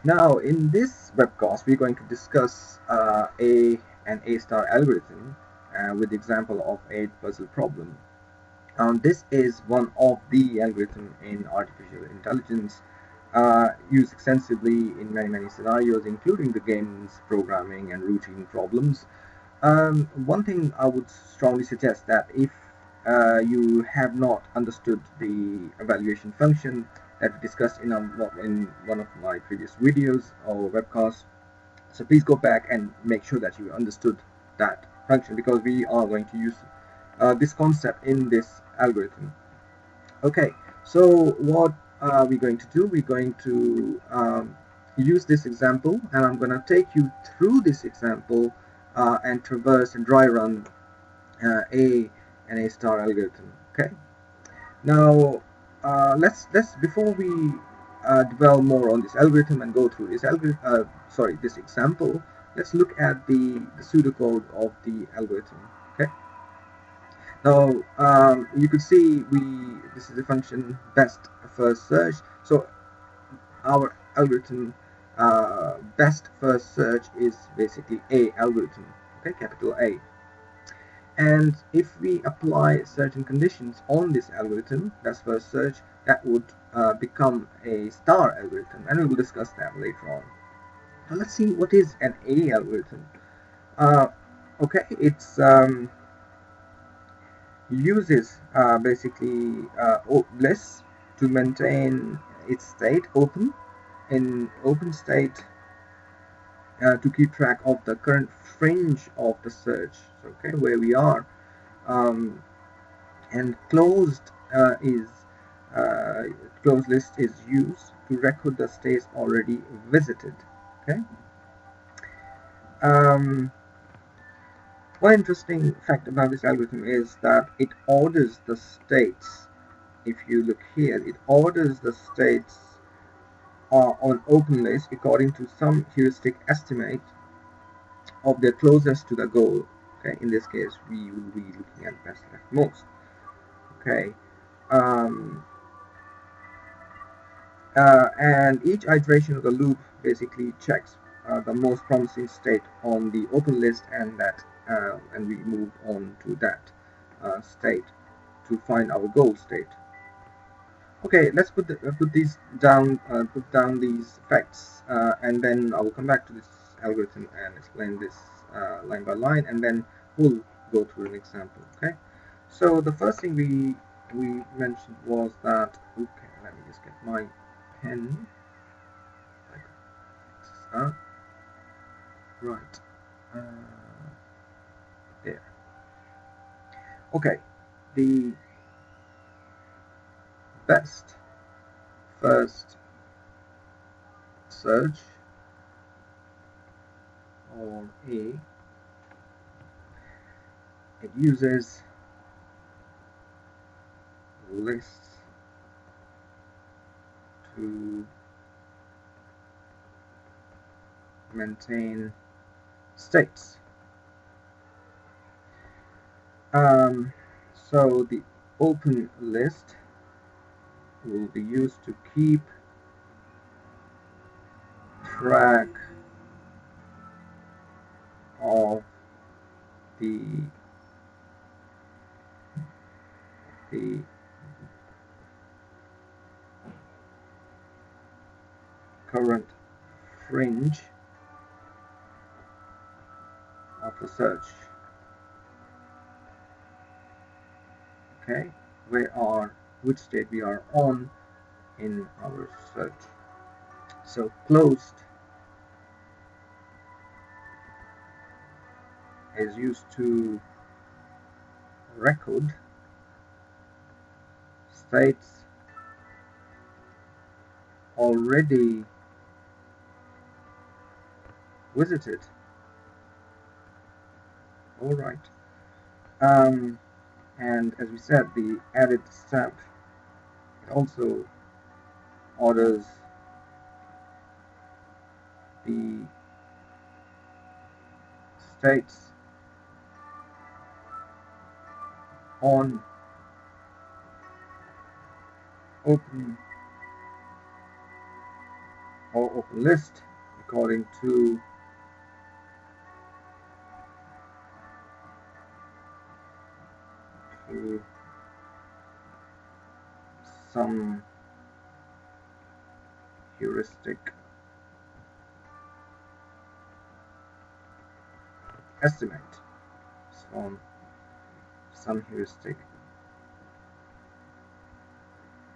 Now, in this webcast, we're going to discuss A star algorithm with the example of a puzzle problem. This is one of the algorithm in artificial intelligence used extensively in many scenarios, including the games, programming, and routine problems. One thing I would strongly suggest that if you have not understood the evaluation function that we discussed in one of my previous videos or webcasts, so please go back and make sure that you understood that function because we are going to use this concept in this algorithm. Okay, so what are we going to do? We're going to use this example, and I'm going to take you through this example and traverse and dry run a and A star algorithm. Okay. Now, let's before we dwell more on this algorithm and go through this algorithm, this example. Let's look at the pseudocode of the algorithm. Okay. Now, you could see this is a function best first search. So our algorithm best first search is basically A algorithm. Okay, capital A. And if we apply certain conditions on this algorithm, that's first search, that would become a star algorithm, and we will discuss that later on. Now let's see what is an A algorithm. Uh, okay, it's uses basically lists to maintain its state open in open state to keep track of the current fringe of the search. Okay, where we are. Um, and is uh, closed list is used to record the states already visited. Okay. um, One interesting fact about this algorithm is that it orders the states. If you look here, it orders the states on open list according to some heuristic estimate of their closest to the goal. Okay, in this case we will be looking at best left most. Okay. um, and each iteration of the loop basically checks the most promising state on the open list, and we move on to that state to find our goal state. Okay, let's put these down, put down these facts, and then I will come back to this algorithm and explain this line by line, and then we'll go through an example. Okay, so the first thing we mentioned was that. Okay, let me just get my pen. Uh, right. Uh, there. Okay. The best first search, or A, it uses lists to maintain states. Um, so the open list will be used to keep track of the the current fringe of the search. Okay, which state we are on in our search. So closed is used to record states already visited. All right. Um, and as we said, the added step also orders the states on open or open list according to some heuristic estimate, from some heuristic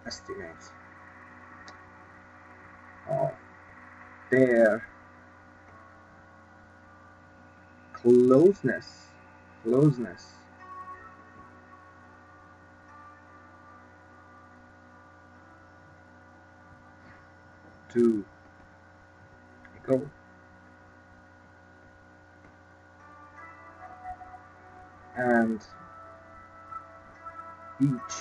estimate of their closeness to a goal. And each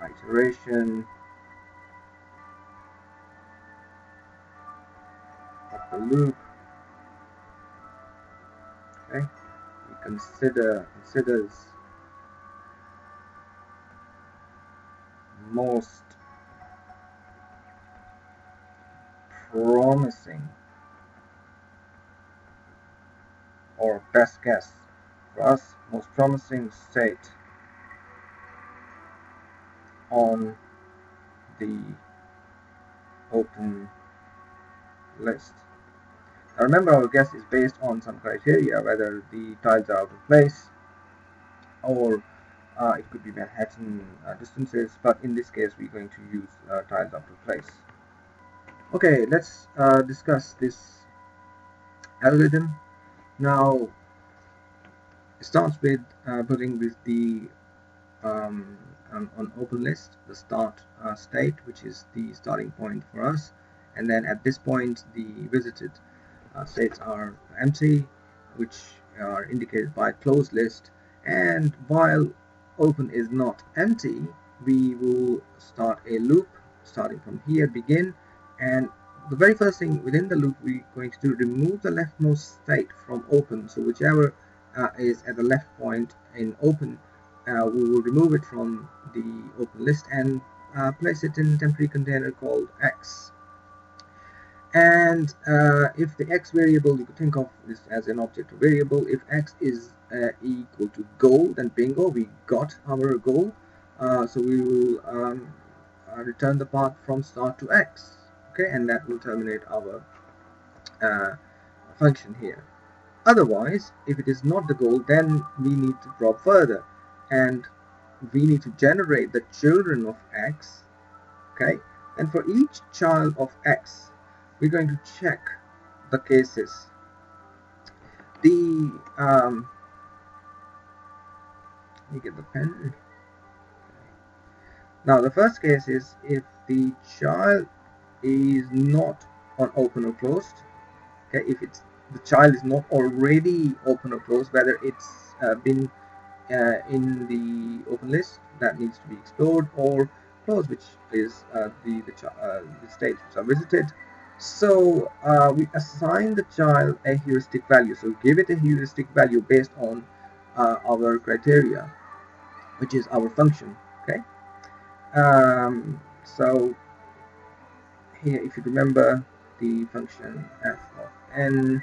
iteration of the loop, okay, we considers most promising or best guess for us, most promising state on the open list. Now remember, our guess is based on some criteria, whether the tiles are out of place, or it could be Manhattan distances, but in this case we're going to use tiles out of place. Okay, let's discuss this algorithm. Now it starts with putting with the on open list the start state, which is the starting point for us, and then at this point the visited states are empty, which are indicated by closed list, and while open is not empty, we will start a loop starting from here, begin, and the very first thing within the loop we're going to do, remove the leftmost state from open. So whichever is at the left point in open, we will remove it from the open list and place it in a temporary container called X. And if the X variable, you could think of this as an object variable. If X is equal to goal, then bingo, we got our goal. So we will return the path from start to X, okay, and that will terminate our function here. Otherwise, if it is not the goal, then we need to drop further, and we need to generate the children of X, okay, and for each child of X we're going to check the cases. The let me get the pen. Now the first case is if the child is not on open or closed, okay, if it's the child is not already open or closed, whether it's been in the open list that needs to be explored, or closed, which is the states which are visited. So we assign the child a heuristic value. So give it a heuristic value based on our criteria, which is our function. Okay. So here, if you remember the function f of n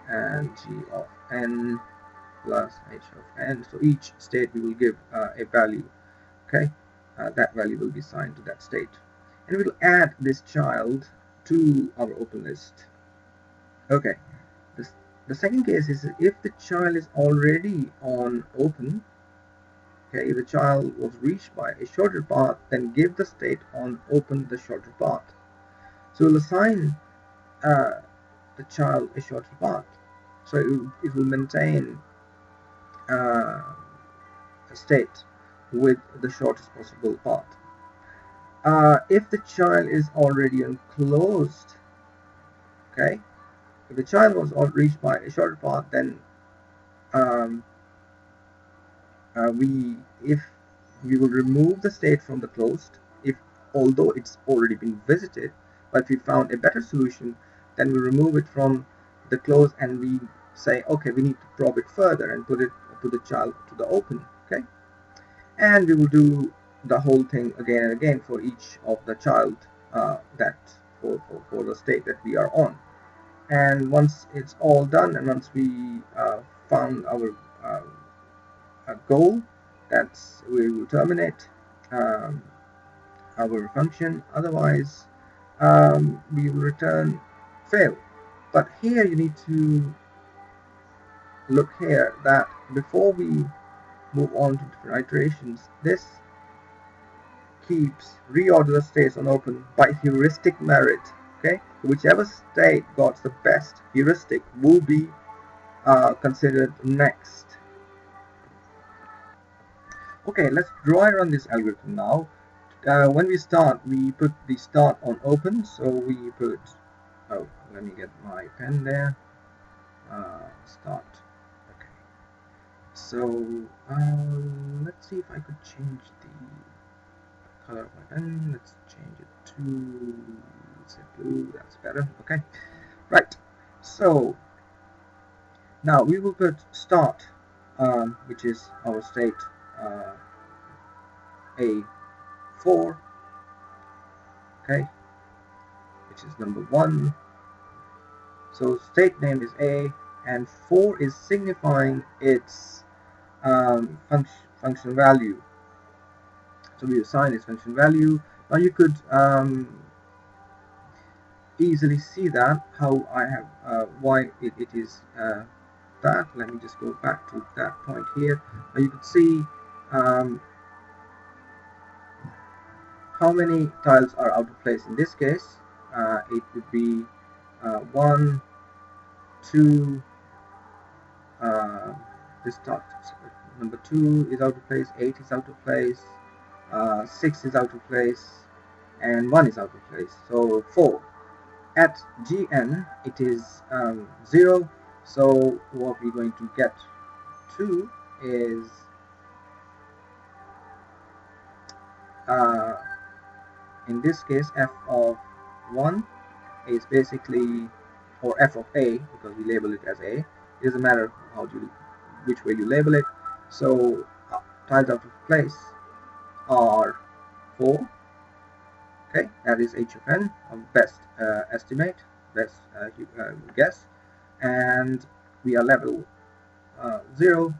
and g of n plus h of n. So each state we will give a value. Okay, that value will be assigned to that state, and we'll add this child to our open list. Okay, this, the second case is if the child is already on open. Okay, if the child was reached by a shorter path, then give the state on open the shorter path. So we'll assign the child a shorter path, so it will maintain a state with the shortest possible path. If the child is already enclosed, okay, if the child was reached by a shorter path, then um, if we will remove the state from the closed, if although it's already been visited, but if we found a better solution, then we remove it from the closed and we say, okay, we need to probe it further and put the child to the open, okay, and we will do the whole thing again and again for each of the child that for the state that we are on. And once it's all done, and once we found goal, that's we will terminate um, our function. Otherwise, we will return fail. But here you need to look here that before we move on to different iterations, this keeps reorder states on open by heuristic merit. Okay, whichever state got the best heuristic will be considered next. Okay, let's dry run this algorithm now. When we start, we put the start on open, so we put, oh, let me get my pen there, start. Okay, so let's see if I could change the color of my pen. Let's change it to, say, blue. That's better. Okay, right. So now we will put start, which is our state A4. Okay, which is number 1. So state name is A, and 4 is signifying its function value. So we assign its function value. Now you could easily see that how I have why it is that. Let me just go back to that point here. Now you could see how many tiles are out of place. In this case, it would be 1, 2. This dot number 2 is out of place, 8 is out of place, 6 is out of place, and 1 is out of place. So 4. At Gn it is 0. So what we're going to get to is in this case f of 1 is basically, or f of a, because we label it as a. It doesn't matter which way you label it. So tiles out of place are 4. Okay, that is h of n, best estimate, best guess, and we are level 0,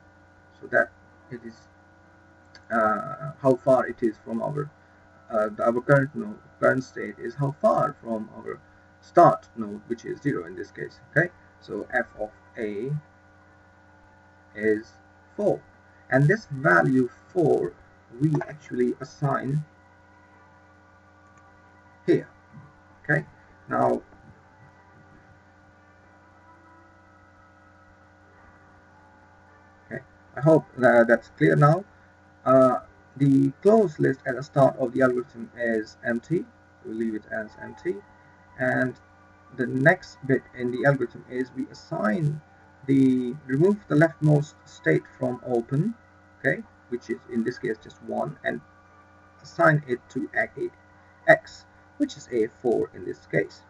so that it is how far it is from our current state is how far from our start node, which is 0 in this case. Okay, so f of a is 4, and this value 4 we actually assign here. Okay, now okay, I hope that's clear now. The closed list at the start of the algorithm is empty. We'll leave it as empty, and the next bit in the algorithm is we assign remove the leftmost state from open, okay, which is in this case just 1, and assign it to x, which is a4 in this case.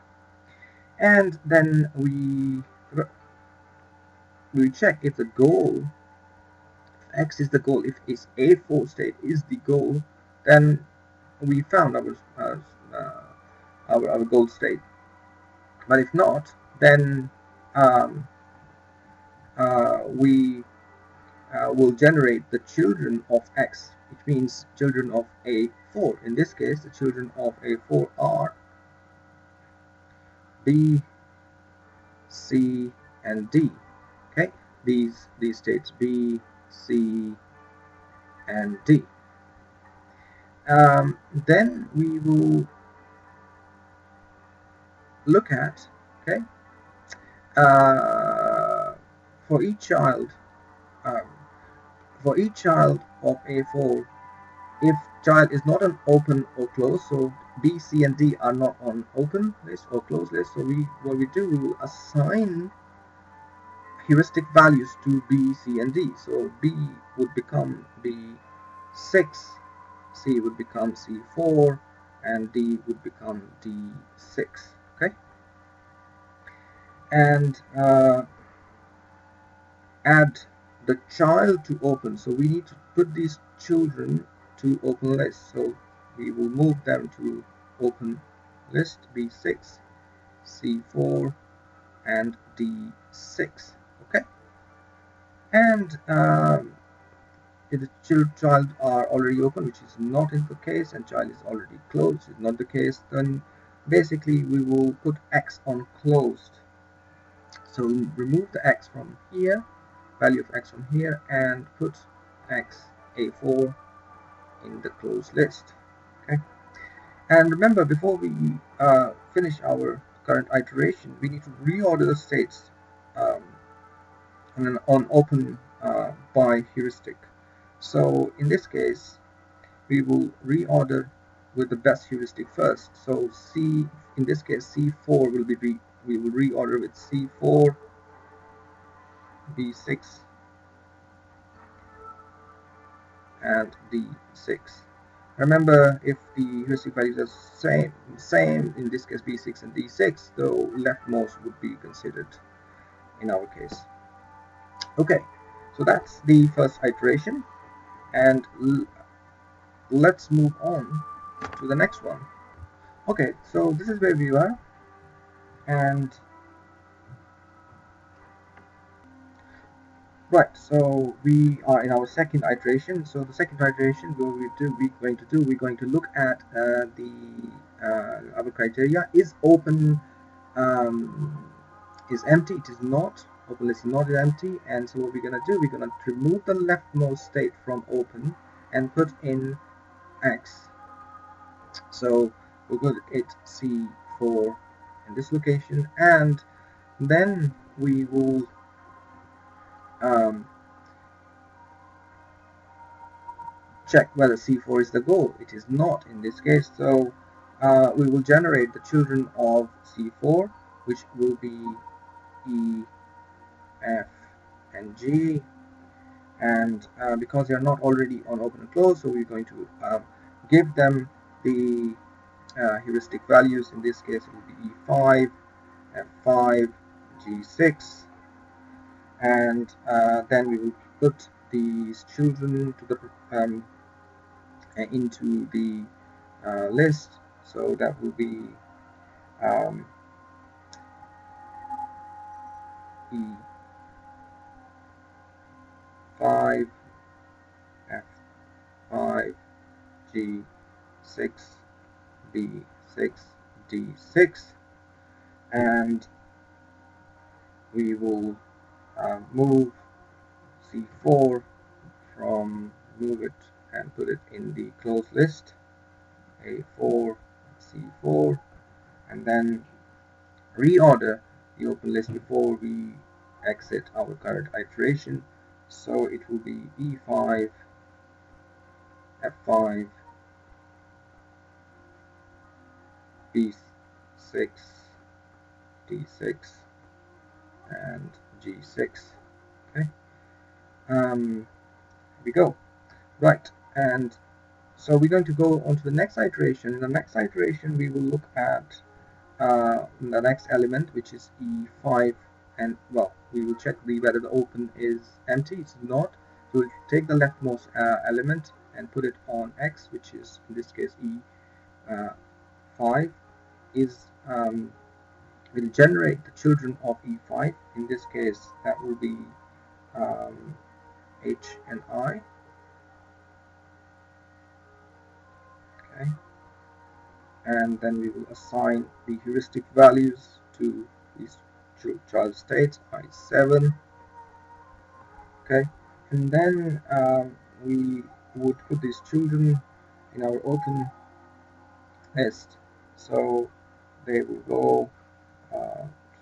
And then we check if the goal, if x is the goal, if its a4 state is the goal, then we found our goal state. But if not, then we will generate the children of x, which means children of a4. In this case, the children of a4 are b, c, and d. Okay, these states b, c, and d. Then we will look at, okay, for each child um, of a4, if child is not on open or closed, so b, c, and d are not on open list or closed list, so what we do, we will assign heuristic values to b, c, and d. So b would become b6, c would become c4, and d would become d6. Okay, and add the child to open. So we need to put these children to open list. So we will move them to open list, B6, C4, and D6. Okay, and if the child are already open, which is not in the case, and child is already closed, which is not the case, then basically we will put X on closed. So remove the X from here, value of X from here, and put X A4 in the closed list. Okay, and remember, before we finish our current iteration, we need to reorder the states um, on open by heuristic. So in this case, we will reorder with the best heuristic first. So C, in this case, C4 will be we will reorder with C4, B6, and D6. Remember, if the heuristic values are same in this case B6 and D6, the leftmost would be considered in our case. Okay, so that's the first iteration, and let's move on to the next one. Okay, so this is where we are, and right, so we are in our second iteration. So the second iteration, we're going to look at the our criteria is open, um, is empty. It is not open list is not empty, and so what we're gonna do, we're gonna remove the leftmost state from open and put in X. So we'll go to it C4 in this location, and then we will um, check whether C4 is the goal. It is not in this case, so we will generate the children of C4, which will be E, F, and G, and because they are not already on open and close, so we're going to give them the heuristic values. In this case, it will be E5, F5, G6, and then we will put these children to the into the list. So that will be um, E5, F5, G6, B6, D6, and we will move C4 from move it and put it in the closed list, A4, C4, and then reorder the open list before we exit our current iteration. So it will be E5, F5, B6, D6, and G6. Okay, here we go. Right, and so we're going to go on to the next iteration. In the next iteration, we will look at the next element, which is E5, and well, we will check whether the open is empty. It's not. So we'll take the leftmost element and put it on X, which is in this case E5 is will generate the children of E5. In this case, that will be um, H and I. Okay, and then we will assign the heuristic values to these child states I7. Okay, and then we would put these children in our open list, so they will go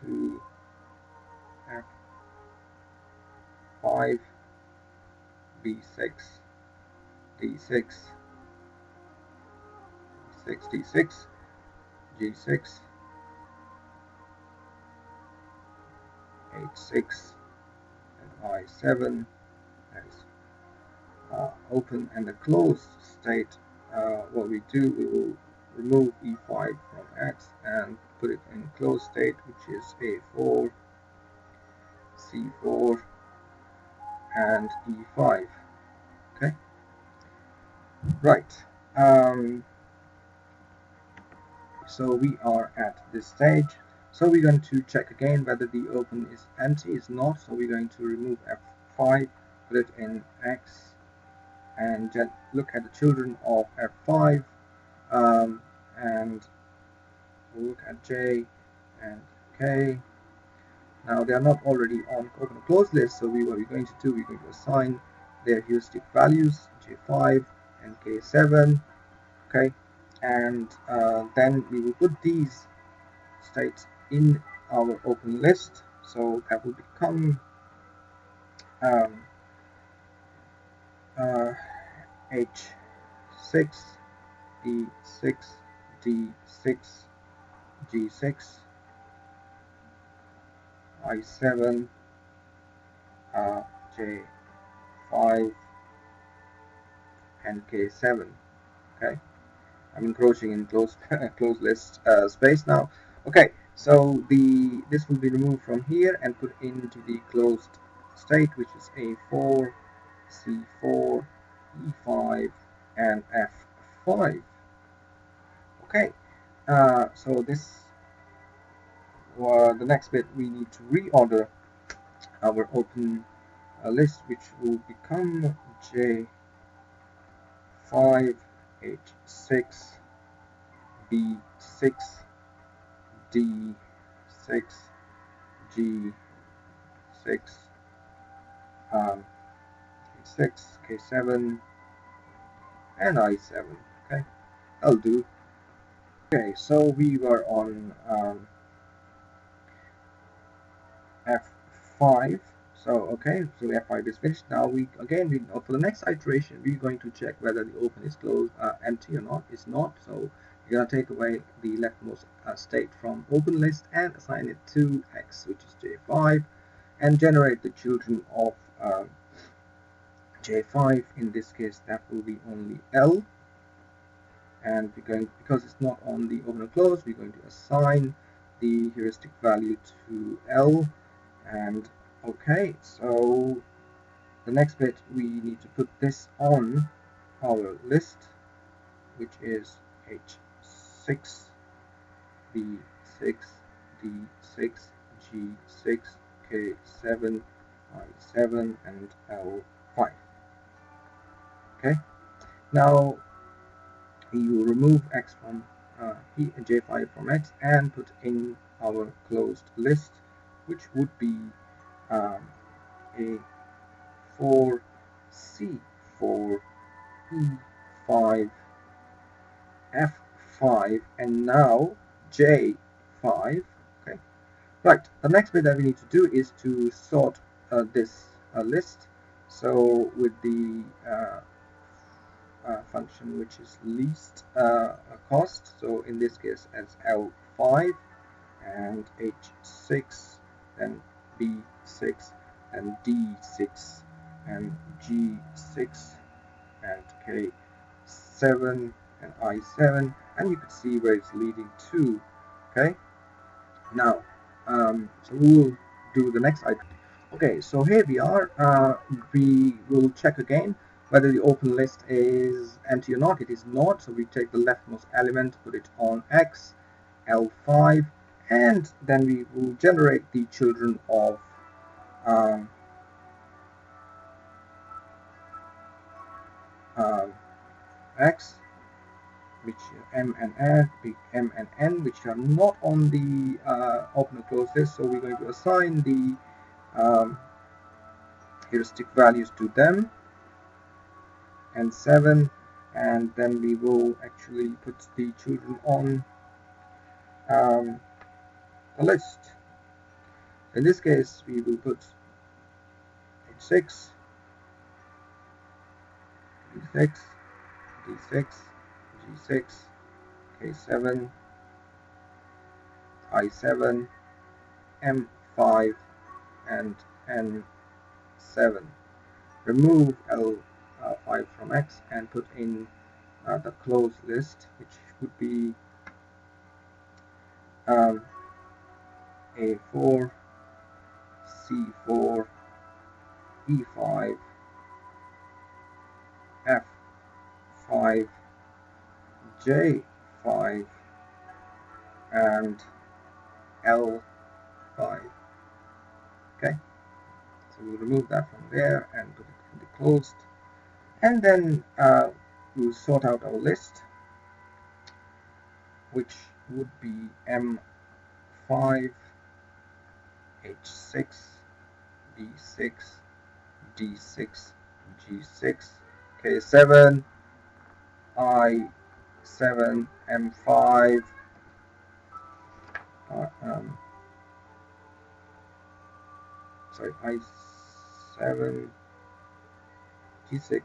to F5, B6, D6, 6D6, G6, H6, and I7 as open, and the closed state. What we do, we will remove E5 from X and put it in closed state, which is A4, C4, and E5. Okay, right. so we are at this stage. So we're going to check again whether the open is empty. It's not, so we're going to remove F5, put it in X, and look at the children of F5, and look at J and K. Now they are not already on open or closed list, so what we're going to do, we're going to assign their heuristic values, J5 and K7, okay, and then we will put these states in our open list, so that will become um, H6, E6, D6, G6, I7, J5, and K7. Okay, I'm encroaching in closed closed list space now. Okay, so this will be removed from here and put into the closed state, which is A4, C4, E5, and F5. Okay, so this the next bit, we need to reorder our open list, which will become J5, H6, B6, D6, G6, K6, K7, and I7. Okay, I'll do. Okay, so we were on F5. So okay, so F5 is finished. Now we again for the next iteration, we're going to check whether the open is closed, empty or not. It's not. So you're gonna take away the leftmost state from open list and assign it to X, which is J5, and generate the children of J5. In this case, that will be only L, and we're going, because it's not on the open or close, we're going to assign the heuristic value to L. And okay, so the next bit, we need to put this on our list, which is H6, B6, D6, G6, K7, I7, and L5. Okay, now you remove X from J5 from X and put in our closed list, which would be A4, C4, E5, F5, and now J5. Okay, right. The next bit that we need to do is to sort this list. So with the function which is least cost, so in this case as L5 and H6, then B6 and D6 and G6 and K7 and I7, and you can see where it's leading to. Okay, now so we will do the next item. Okay, so here we are. We will check again whether the open list is empty or not. It is not, so we take the leftmost element, put it on X, L5, and then we will generate the children of um, X, which M and N, which are not on the open or closed list. So we're going to assign the heuristic values to them, and 7, and then we will actually put the children on the list. In this case, we will put H6, D6, D6, G6, K7, I7, M5, and N7. Remove L5 from X and put in the closed list, which would be A4, C4, E5, F5, J5, and L5. Okay, so we'll remove that from there and put it in the closed, and then we'll sort out our list, which would be M5, H6, B6, D6, G6, K7, I7, M5, sorry, I7, G6.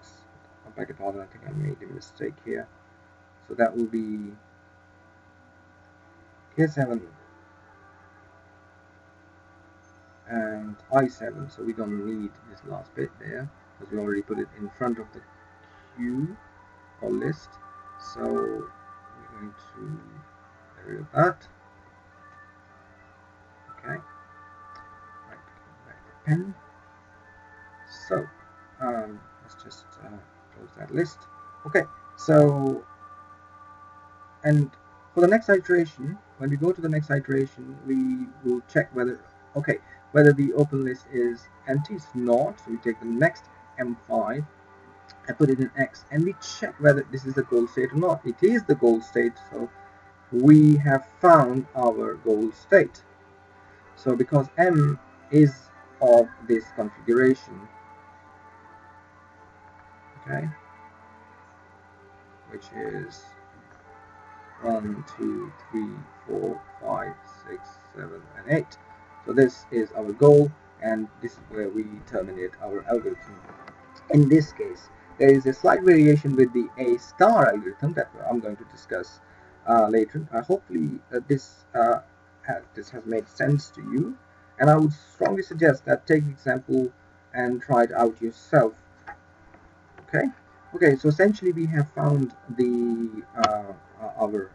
I beg your pardon, I think I made a mistake here. So that will be K7 and I7. So we don't need this last bit there because we already put it in front of the queue or list. So we're going to get rid of that. Okay. Right, back the pen. So let's just close that list. Okay, so and for the next iteration, when we go to the next iteration, we will check whether whether the open list is empty. It's not, so we take the next M5 and put it in X, and we check whether this is the goal state or not. It is the goal state, so we have found our goal state. So because M is of this configuration, okay, which is 1, 2, 3, 4, 5, 6, 7, and 8. So this is our goal, and this is where we terminate our algorithm. In this case, there is a slight variation with the A star algorithm that I'm going to discuss later. Hopefully this has made sense to you, and I would strongly suggest that take the example and try it out yourself. Okay, so essentially we have found the our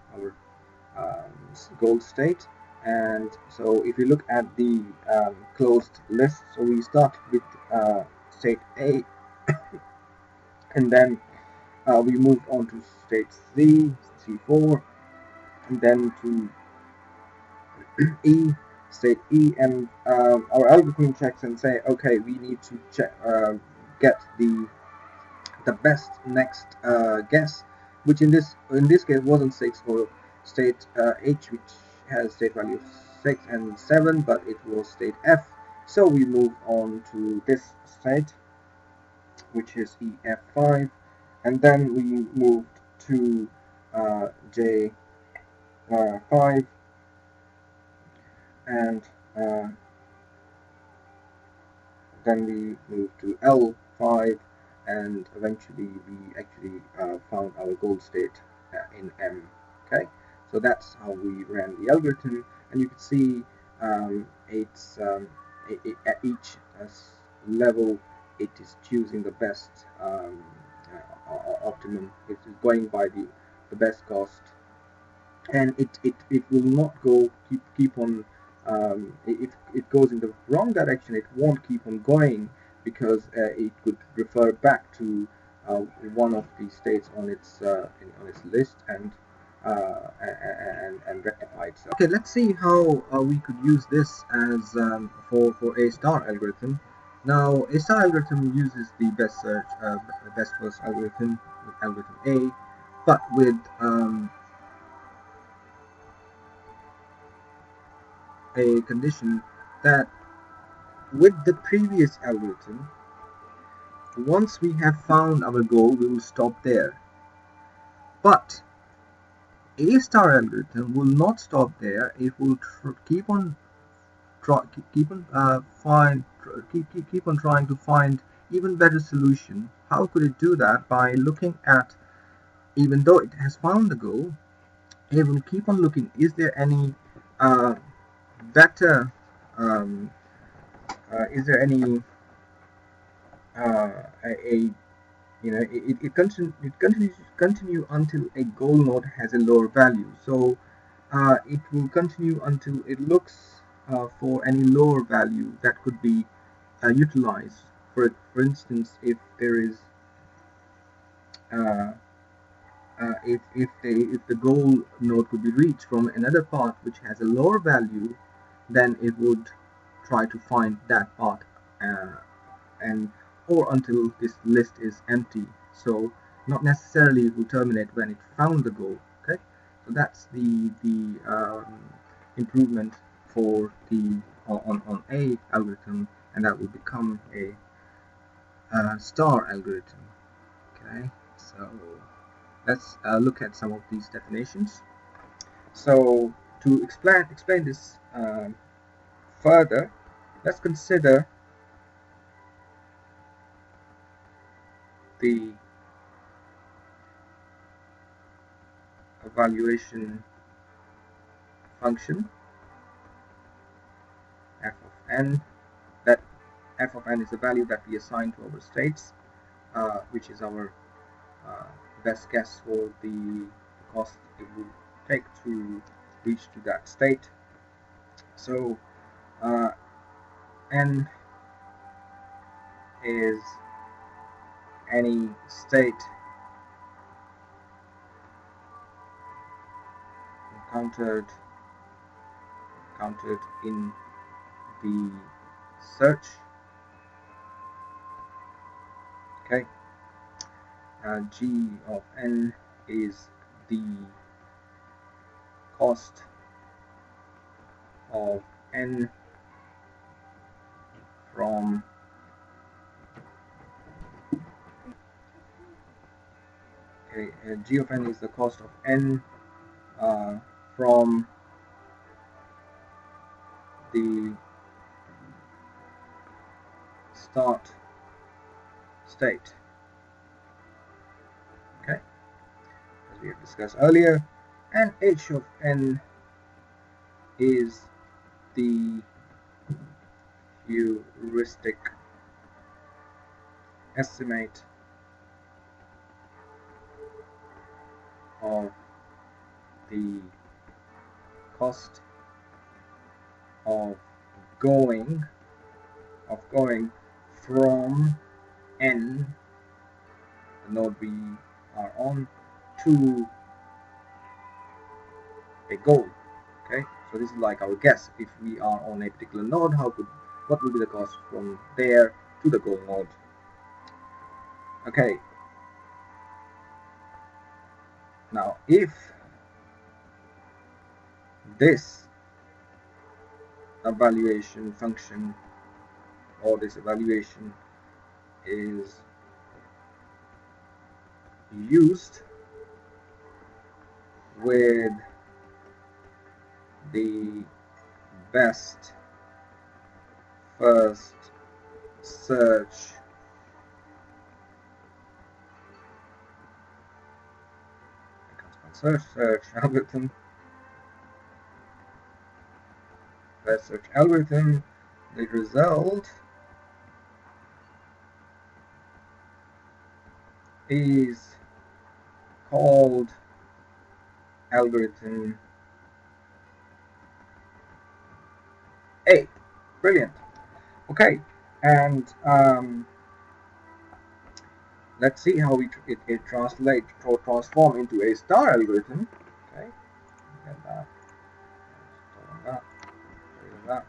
goal state, and so if you look at the closed list, so we start with state A, and then we moved on to state C4, and then to E, state E, and our algorithm checks and say, okay, we need to check get the best next guess, which in this case wasn't 6 for state H, which has state value 6 and 7, but it was state F. So we moved on to this state, which is EF5, and then we moved to J5, and then we moved to L5, and eventually we actually found our goal state in M. Okay, so that's how we ran the algorithm, and you can see it's at each level it is choosing the best optimum. It is going by the best cost, and it will not go keep on if it goes in the wrong direction, it won't keep on going, because it could refer back to one of the states on its list and rectify itself. Okay, let's see how we could use this as for A star algorithm. Now, A star algorithm uses the best search, best first algorithm, algorithm A, but with a condition that with the previous algorithm, once we have found our goal, we will stop there. But A star algorithm will not stop there. It will keep on keep on trying to find even better solution. How could it do that? By looking at, even though it has found the goal, it will keep on looking. Is there any better? Um, is there any a it continues continue until a goal node has a lower value. So it will continue until it looks for any lower value that could be utilized. For instance, if there is uh, if the goal node could be reached from another path which has a lower value, then it would try to find that path, uh, and or until this list is empty. So not necessarily it will terminate when it found the goal. Okay, so that's the improvement for the on a algorithm, and that will become a star algorithm. Okay, so let's look at some of these definitions. So to explain this further, let's consider the evaluation function f of n. That f of n is the value that we assign to our states, which is our uh, best guess for the cost it would take to reach to that state. So uh, n is any state encountered in the search. Okay, g of n is the cost of n from g of n is the cost of n from the start state. Okay, as we have discussed earlier, and h of n is the heuristic estimate of the cost of going from n, the node we are on, to a goal. Okay, so this is like our guess. If we are on a particular node, what will be the cost from there to the goal node? Okay, now if this evaluation function or this evaluation is used with the best first search search algorithm, best search algorithm, the result is called algorithm A. Brilliant. Okay, and let's see how it translates or transform into a star algorithm. Okay, get that, that, that.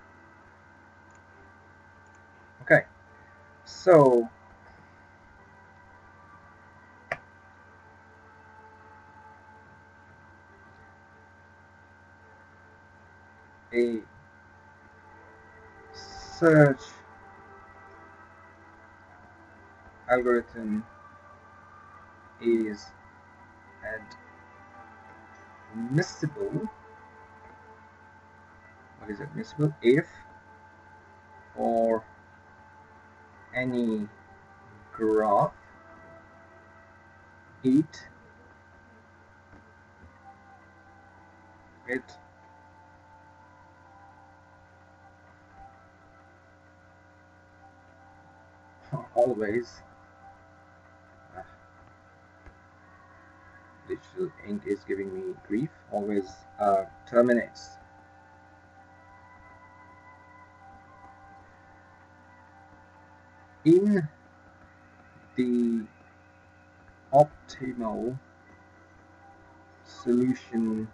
Okay, so a search algorithm is admissible. What is admissible? If for any graph it always digital ink is giving me grief, always terminates in the optimal solution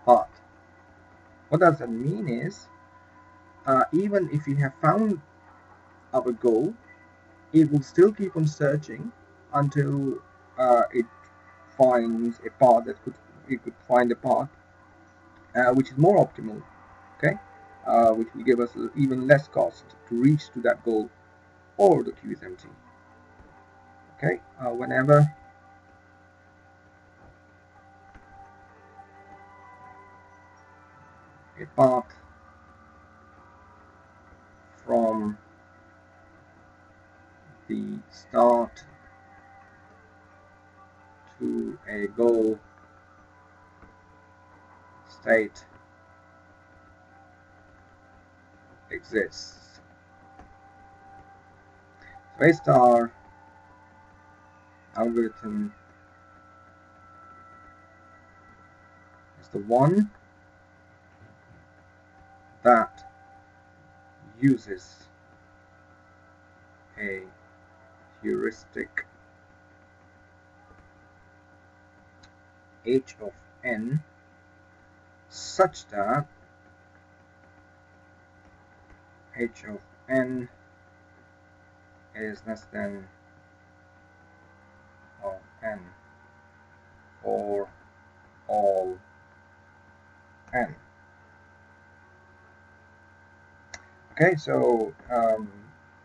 path. What does that mean is, even if we have found our goal, it will still keep on searching until it finds a path that it could find a path which is more optimal, okay, which will give us even less cost to reach to that goal, or the queue is empty. Okay, whenever a path from the start to a goal state exists, so A star algorithm is the one that uses a heuristic h of n such that h of n is less than of n for all n. Okay, so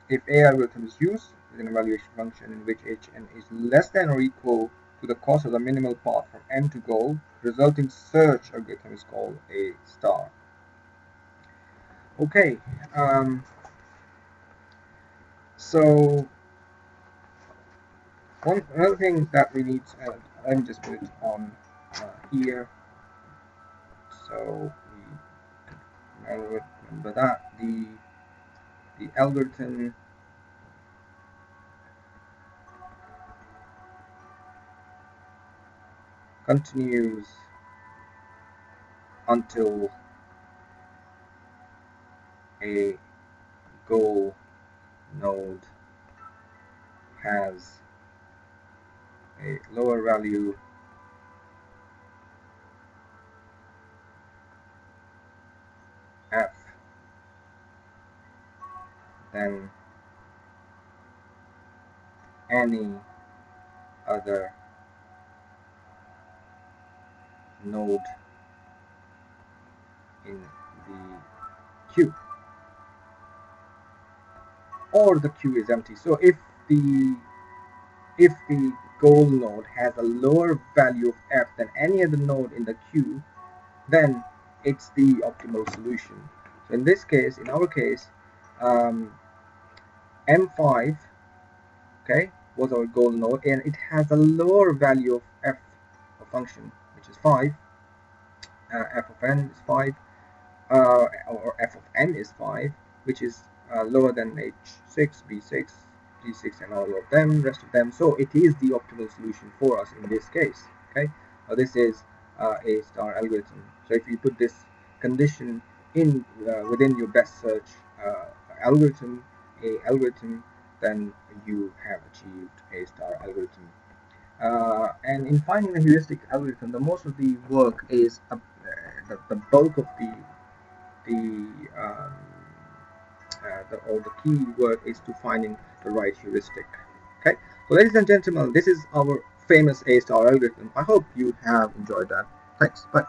if A algorithm is used with an evaluation function in which hn is less than or equal to the cost of the minimal path from n to goal, resulting search algorithm is called A star. Okay, so another thing that we need, let me just put it on here, so we remember that the algorithm continues until a goal node has a lower value f than any other node in the queue, or the queue is empty. So if the goal node has a lower value of f than any other node in the queue, then it's the optimal solution. So in this case, in our case, M5, okay, was our goal node, and it has a lower value of f of function, which is 5. F of n is 5, or f of n is 5, which is lower than h6, b6, g6, and all of them, rest of them. So it is the optimal solution for us in this case. Okay, this is A star algorithm. So if you put this condition in within your best search algorithm, then you have achieved A star algorithm. And in finding the heuristic algorithm, the most of the work is the bulk of the, um, or the key work is to finding the right heuristic. Okay, so ladies and gentlemen, this is our famous A star algorithm. I hope you have enjoyed that. Thanks. Bye.